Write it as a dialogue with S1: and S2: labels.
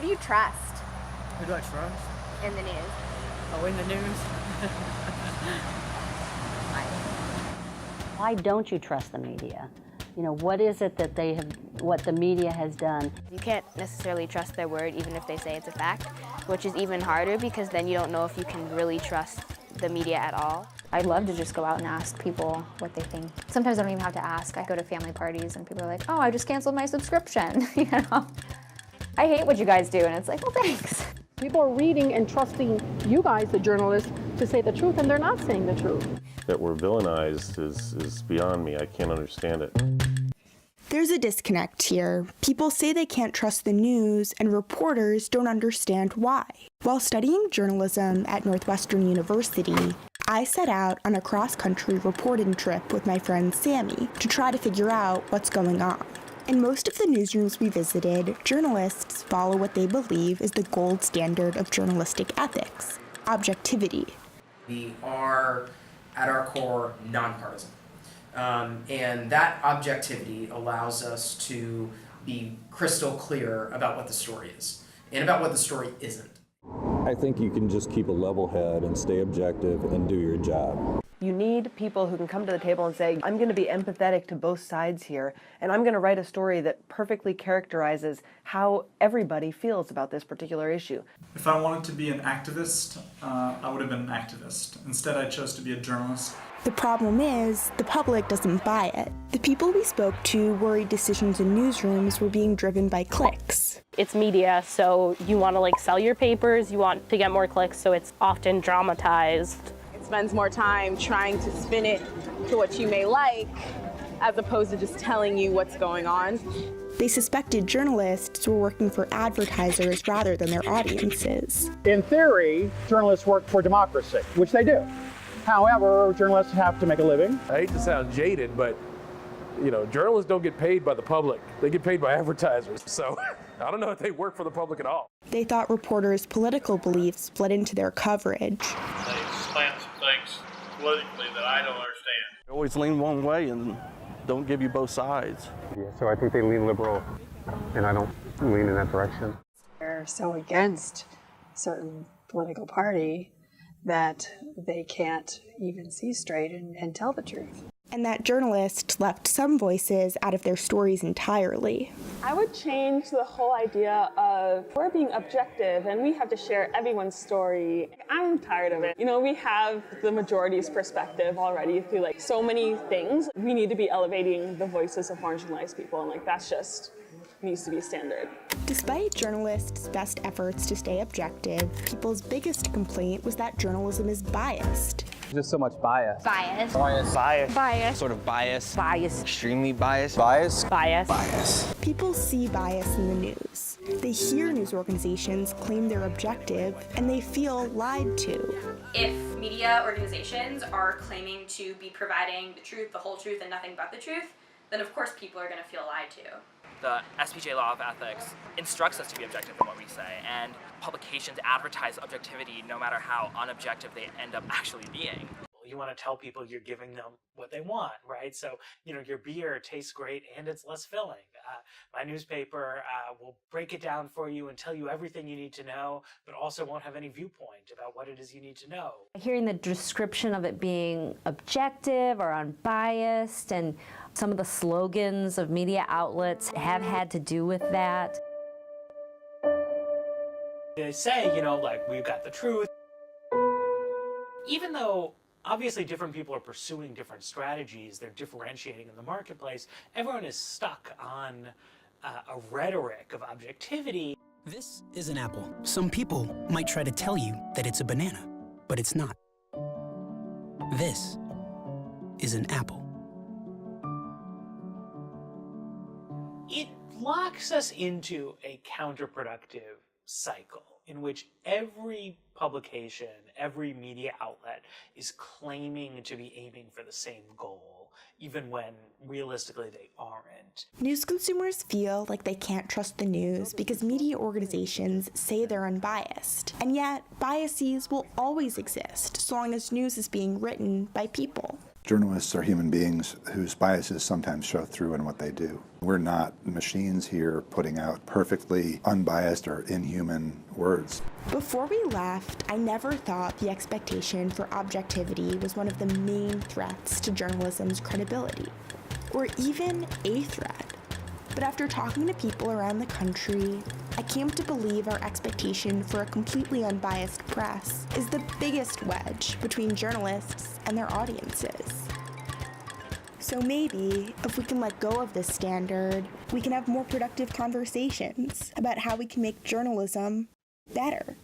S1: do you trust
S2: Who do I trust?
S1: in the news?
S2: Oh, in the news?
S3: Why don't you trust the media? You know, what is it that what the media has done?
S1: You can't necessarily trust their word even if they say it's a fact, which is even harder because then you don't know if you can really trust the media at all.
S4: I'd love to just go out and ask people what they think. Sometimes I don't even have to ask. I go to family parties and people are like, oh, I just canceled my subscription, you know? I hate what you guys do, and it's like, well, thanks.
S5: People are reading and trusting you guys, the journalists, to say the truth, and they're not saying the truth.
S6: That we're villainized is beyond me. I can't understand it.
S7: There's a disconnect here. People say they can't trust the news, and reporters don't understand why. While studying journalism at Northwestern University, I set out on a cross-country reporting trip with my friend Sammy to try to figure out what's going on. In most of the newsrooms we visited, journalists follow what they believe is the gold standard of journalistic ethics: objectivity.
S8: We are, at our core, nonpartisan. And that objectivity allows us to be crystal clear about what the story is and about what the story isn't.
S9: I think you can just keep a level head and stay objective and do your job.
S10: You need people who can come to the table and say, I'm going to be empathetic to both sides here, and I'm going to write a story that perfectly characterizes how everybody feels about this particular issue.
S11: If I wanted to be an activist, I would have been an activist. Instead, I chose to be a journalist.
S7: The problem is, the public doesn't buy it. The people we spoke to worried decisions in newsrooms were being driven by clicks.
S12: It's media, so you want to sell your papers, you want to get more clicks, so it's often dramatized.
S13: It spends more time trying to spin it to what you may like, as opposed to just telling you what's going on.
S7: They suspected journalists were working for advertisers rather than their audiences.
S14: In theory, journalists work for democracy, which they do. However, journalists have to make a living.
S15: I hate to sound jaded, but journalists don't get paid by the public. They get paid by advertisers. So I don't know if they work for the public at all.
S7: They thought reporters' political beliefs bled into their coverage.
S16: They slant some things politically that I don't understand.
S17: They always lean one way and don't give you both sides.
S18: Yeah, so I think they lean liberal, and I don't lean in that direction.
S19: They're so against a certain political party that they can't even see straight and tell the truth.
S7: And that journalists left some voices out of their stories entirely.
S13: I would change the whole idea of we're being objective and we have to share everyone's story. I'm tired of it. We have the majority's perspective already through so many things. We need to be elevating the voices of marginalized people, and that's just needs to be standard.
S7: Despite journalists' best efforts to stay objective, people's biggest complaint was that journalism is biased.
S18: Just so much bias.
S1: Bias.
S18: Bias.
S1: Bias. Bias.
S18: Sort of bias.
S1: Bias.
S18: Extremely biased. Bias.
S1: Bias.
S18: Bias.
S7: People see bias in the news. They hear news organizations claim they're objective, and they feel lied to.
S20: If media organizations are claiming to be providing the truth, the whole truth, and nothing but the truth, then of course people are going to feel lied to.
S7: The SPJ Law of Ethics instructs us to be objective in what we say, and publications advertise objectivity no matter how unobjective they end up actually being.
S5: You want to tell people you're giving them what they want, right? So, your beer tastes great and it's less filling. My newspaper will break it down for you and tell you everything you need to know, but also won't have any viewpoint about what it is you need to know.
S3: Hearing the description of it being objective or unbiased, and some of the slogans of media outlets have had to do with that.
S5: They say, we've got the truth. Even though obviously different people are pursuing different strategies, they're differentiating in the marketplace, everyone is stuck on a rhetoric of objectivity.
S3: This is an apple. Some people might try to tell you that it's a banana, but it's not. This is an apple.
S5: It locks us into a counterproductive cycle in which every publication, every media outlet is claiming to be aiming for the same goal, even when realistically they aren't.
S7: News consumers feel like they can't trust the news because media organizations say they're unbiased. And yet, biases will always exist so long as news is being written by people.
S21: Journalists are human beings whose biases sometimes show through in what they do. We're not machines here putting out perfectly unbiased or inhuman words.
S7: Before we left, I never thought the expectation for objectivity was one of the main threats to journalism's credibility, or even a threat. But after talking to people around the country, I came to believe our expectation for a completely unbiased press is the biggest wedge between journalists and their audiences. So maybe, if we can let go of this standard, we can have more productive conversations about how we can make journalism better.